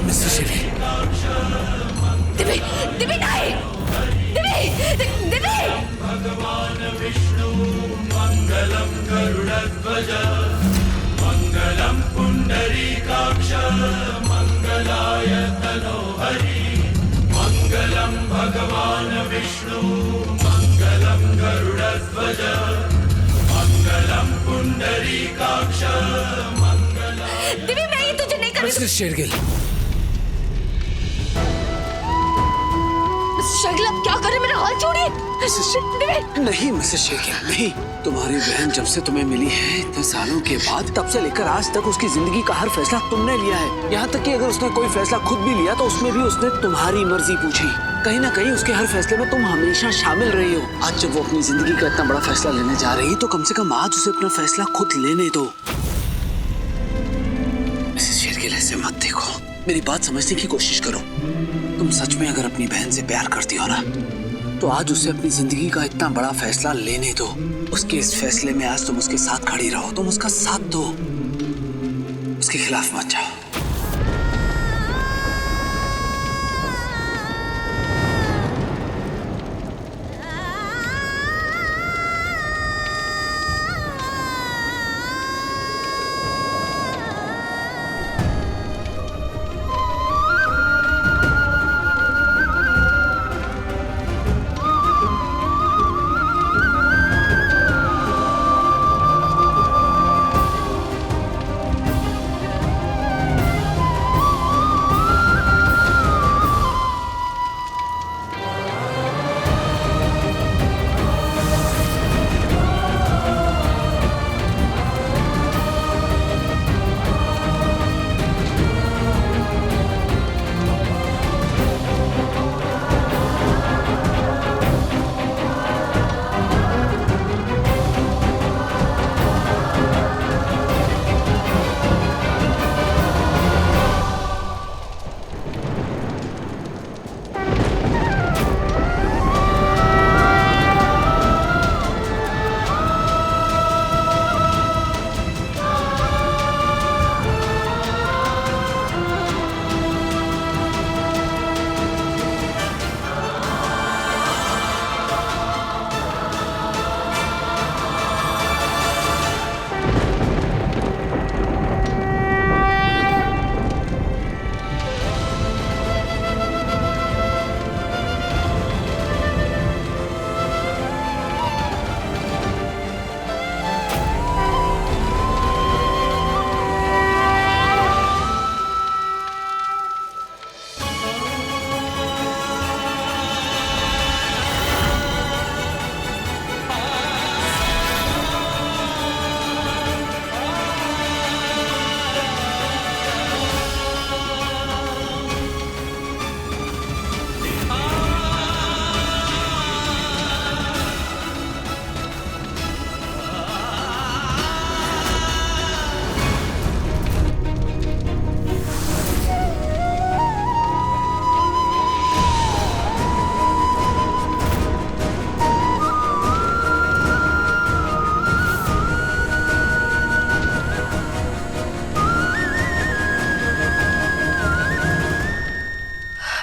Mister Shergill. Divya, Divya नहीं, दिव्य, दिव्य। भगवान विष्णु मंगलम गरुड़ध्वज मंगलम पुंडरीकाक्ष मंगलाय तनोहरि मंगलम भगवान विष्णु मंगलम गरुड़ध्वज मंगलम पुंडरीकाक्ष मंगलाय। दिव्य मैं ये तुझे नहीं कर मिस्टर शेरगिल, शेरगिल आप क्या कर रहे हैं? मेरा हाथ छोड़िए। दिव्य नहीं मिसेस शेरगिल, नहीं। तुम्हारी बहन जब से तुम्हें मिली है इतने सालों के बाद, तब से लेकर आज तक उसकी जिंदगी का हर फैसला तुमने लिया है। यहाँ तक कि अगर उसने कोई फैसला खुद भी लिया तो उसमें भी उसने तुम्हारी मर्जी पूछी। कहीं ना कहीं उसके हर फैसले में तुम हमेशा शामिल रही हो। आज जब वो अपनी जिंदगी का इतना बड़ा फैसला लेने जा रही है तो कम से कम आज उसे अपना फैसला खुद लेने दो। मिसेस शेरगिल ऐसे मत देखो, मेरी बात समझने की कोशिश करो। तुम सच में अगर अपनी बहन से प्यार करती हो ना, तो आज उसे अपनी जिंदगी का इतना बड़ा फैसला लेने दो। उसके इस फैसले में आज तुम उसके साथ खड़ी रहो, तुम उसका साथ दो, उसके खिलाफ मत जाओ।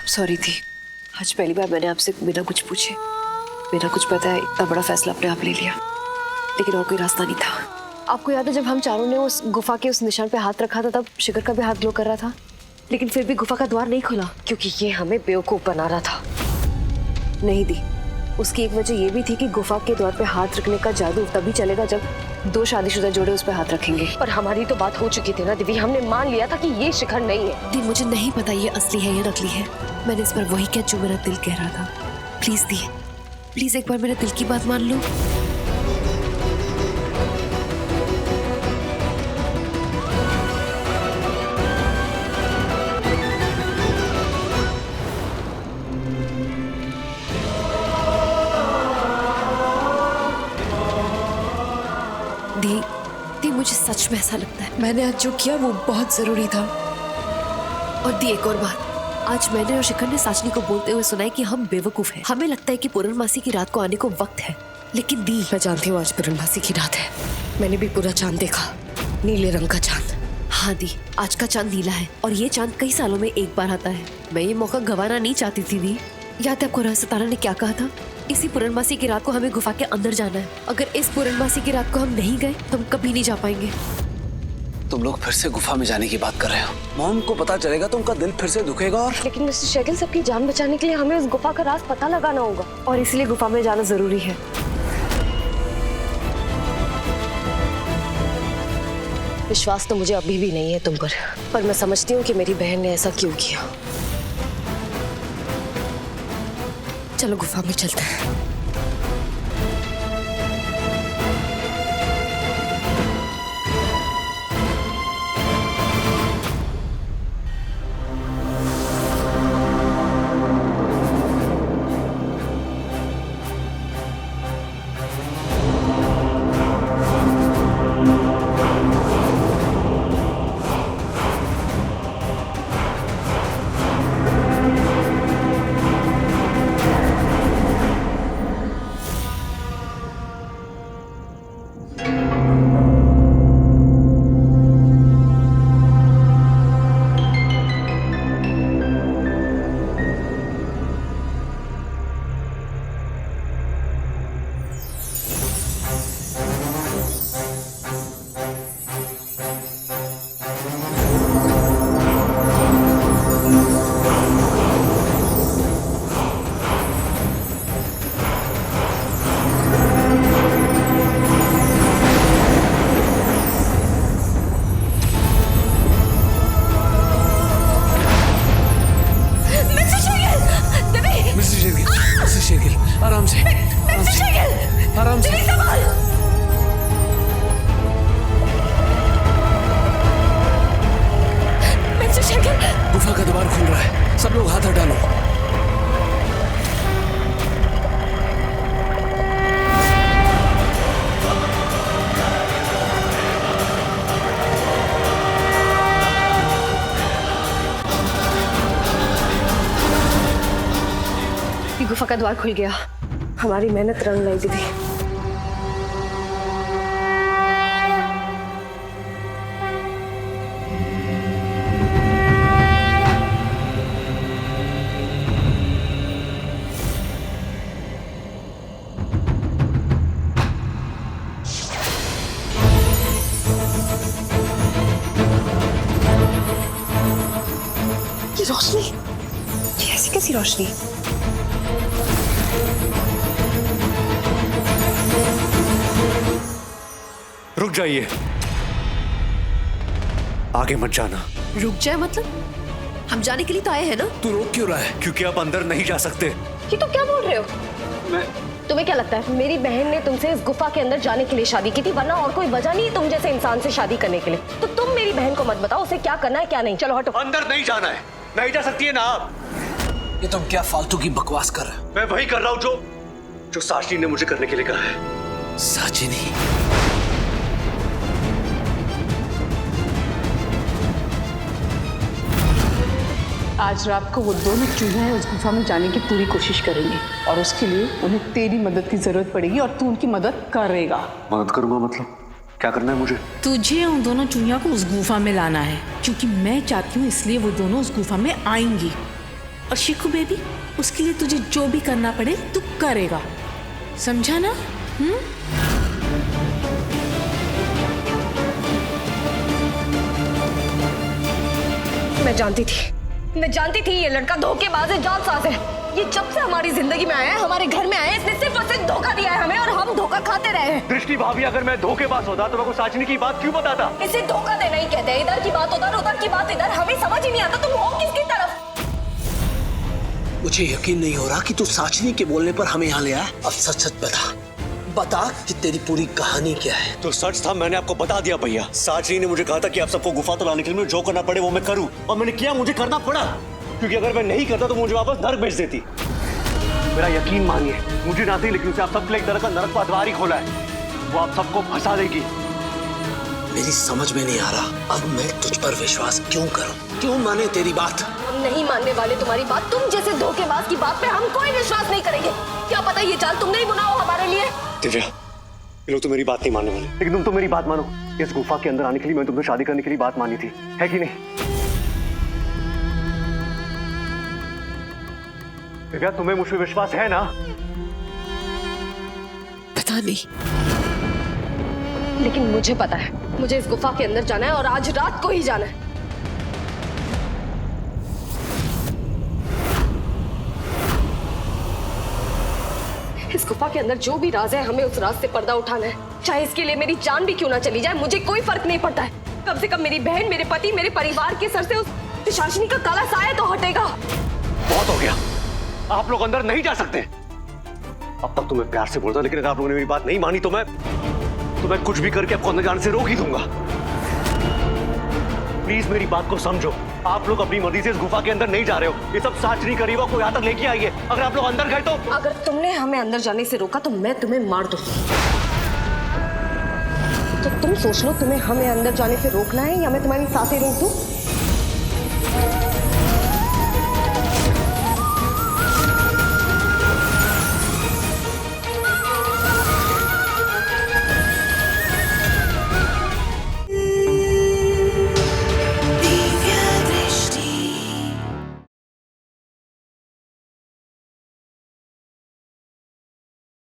सॉरी थी, आज पहली बार मैंने आपसे बिना कुछ पूछे, बिना कुछ बताए इतना बड़ा फैसला अपने आप ले लिया, लेकिन और कोई रास्ता नहीं था। आपको याद है जब हम चारों ने उस गुफा के उस निशान पे हाथ रखा था, तब शिखर का भी हाथ ग्लो कर रहा था, लेकिन फिर भी गुफा का द्वार नहीं खुला क्योंकि ये हमें बेवकूफ बना रहा था। नहीं दी, उसकी एक वजह ये भी थी कि गुफा के द्वार पे हाथ रखने का जादू तभी चलेगा जब दो शादीशुदा जोड़े उस पे हाथ रखेंगे। पर हमारी तो बात हो चुकी थी ना दिव्य, हमने मान लिया था कि ये शिखर नहीं है। दी मुझे नहीं पता ये असली है या नकली है, मैंने इस पर वही किया जो मेरा दिल कह रहा था। प्लीज दी, प्लीज एक बार मेरे दिल की बात मान लो। दी, मुझे सच में ऐसा लगता है मैंने आज जो किया वो बहुत जरूरी था। और दी एक और बात, आज मैंने और शिखर ने साचनी को बोलते हुए सुना है कि हम बेवकूफ हैं। हमें लगता है कि पूर्णमासी की रात को आने को वक्त है, लेकिन दी मैं जानती हूँ आज पूर्णमासी की रात है। मैंने भी पूरा चांद देखा, नीले रंग का चांद। हाँ दी, आज का चांद नीला है और ये चांद कई सालों में एक बार आता है। मैं ये मौका गंवाना नहीं चाहती थी दी। याद है आपको रहस्य तारा ने क्या कहा था? इसी पूर्णमासी की रात को हमें गुफा के अंदर जाना है। अगर इस पूर्णमासी की रात को हम नहीं गए तो हम कभी नहीं जा पाएंगे। तुम लोग फिर से गुफा में जाने की बात कर रहे हो। मॉम को पता चलेगा तो उनका दिल फिर से दुखेगा। और लेकिन मिस्टर शेगिल, सबकी जान बचाने के लिए हमें उस गुफा का राज पता लगाना होगा और इसलिए गुफा में जाना जरूरी है। विश्वास तो मुझे अभी भी नहीं है तुम पर मैं समझती हूँ कि मेरी बहन ने ऐसा क्यों किया। चलो गुफा में चलते हैं। आराम से, आराम से। गुफा का द्वार खुल रहा है, सब लोग हाथ हटा लो। गुफा का द्वार खुल गया। हमारी मेहनत रंग लाई दीदी। ये रोशनी, ये ऐसी कैसी रोशनी? रुक जाइए, आगे मत जाना। रुक जाए मतलब? हम जाने के लिए तो आए हैं ना। तू रोक क्यों रहा है? क्योंकि आप अंदर नहीं जा सकते। ये तो क्या बोल रहे हो? तुम्हें क्या लगता है मेरी बहन ने तुमसे इस गुफा के अंदर जाने के लिए शादी की थी? वरना और कोई वजह नहीं तुम जैसे इंसान से शादी करने के लिए। तो तुम मेरी बहन को मत बताओ उसे क्या करना है क्या नहीं। चलो हटो। अंदर नहीं जाना है। नहीं जा सकती है ना आप। ये तुम क्या फालतू की बकवास कर रहे हो? मैं वही कर रहा हूँ जो साशनी ने मुझे करने के लिए कहा है। साचिनी, आज रात को वो दोनों चूहे उस गुफा में जाने की पूरी कोशिश करेंगे और उसके लिए उन्हें तेरी मदद की जरूरत पड़ेगी और तू उनकी मदद करेगा। मदद करूंगा मतलब क्या करना है मुझे? तुझे उन दोनों चूहियों को उस गुफा में लाना है क्योंकि मैं चाहती हूँ, इसलिए वो दोनों उस गुफा में आएंगी। और शिखू बेबी, उसके लिए तुझे जो भी करना पड़े तू करेगा, समझा ना? मैं जानती थी ये लड़का धोखेबाज है, जालसाज है। ये जब से हमारी जिंदगी में आया है, हमारे घर में आया है, इसने सिर्फ और सिर्फ धोखा दिया है हमें और हम धोखा खाते रहे हैं। दृष्टि भाभी, अगर मैं धोखेबाज होता तो मैं को साचनी की बात क्यों बताता? इसे धोखा देना ही कहते हैं। इधर की बात उधर की बात इधर। हमें समझ ही नहीं आता तुम हो किसकी तरफ। मुझे यकीन नहीं हो रहा कि तू साचनी के बोलने पर हमें यहाँ ले आया। अब सच सच बता कि तेरी पूरी कहानी क्या है। तो सच था, मैंने आपको बता दिया भैया। साचनी ने मुझे कहा था कि आप सबको गुफा तो लाने के लिए जो करना पड़े वो मैं करूं, और मैंने किया। मुझे करना पड़ा क्योंकि अगर मैं नहीं करता तो मुझे वापस नरक भेज देती। मेरा यकीन मानिए, मुझे ना थी, लेकिन उसे आप सबके लिए एक तरह का नरक का द्वार ही खोला है। वो आप सबको फंसा देगी। मेरी समझ में नहीं आ रहा अब मैं तुझ पर विश्वास क्यों करूं, क्यों माने तेरी बात। हम नहीं मानने वाले तुम्हारी बात। तुम जैसे धोखेबाज की बात पे हम कोई विश्वास नहीं करेंगे। क्या पता ये चाल तुमने ही बुना हो हमारे लिए। दिव्या, ये लोग तो मेरी बात नहीं मानने वाले, लेकिन तुम तो मेरी बात मानो। इस गुफा के अंदर आने के लिए मैंने तुमसे शादी करने के लिए बात मानी थी, है कि नहीं? दिव्या, तुम्हें मुझ पर विश्वास है ना? पता नहीं, लेकिन मुझे पता है, मुझे इस गुफा के अंदर जाना है और आज रात को ही जाना है। इस गुफा के अंदर जो भी राज है, हमें उस राज से पर्दा उठाना है। चाहे इसके लिए मेरी जान भी क्यों ना चली जाए, मुझे कोई फर्क नहीं पड़ता है। कम से कम मेरी बहन, मेरे पति, मेरे परिवार के सर से उस पिशाचिनी का काला साया तो हटेगा। बहुत हो गया, आप लोग अंदर नहीं जा सकते। अब तक तो मैं प्यार से बोलता, लेकिन अगर आप लोगों ने मेरी बात नहीं मानी तो मैं कुछ भी करके आपको अंदर जाने से रोक ही दूंगा। प्लीज मेरी बात को समझो। आप लोग अपनी मर्जी से इस गुफा के अंदर नहीं जा रहे हो। ये सब साचनी करीबा को यहाँ तक लेके आई है। अगर आप लोग अंदर गए तो अगर तुमने हमें अंदर जाने से रोका तो मैं तुम्हें मार दूं। तो तुम सोच लो, तुम्हें हमें अंदर जाने से रोकना है या मैं तुम्हारी सांसें रोक दूं?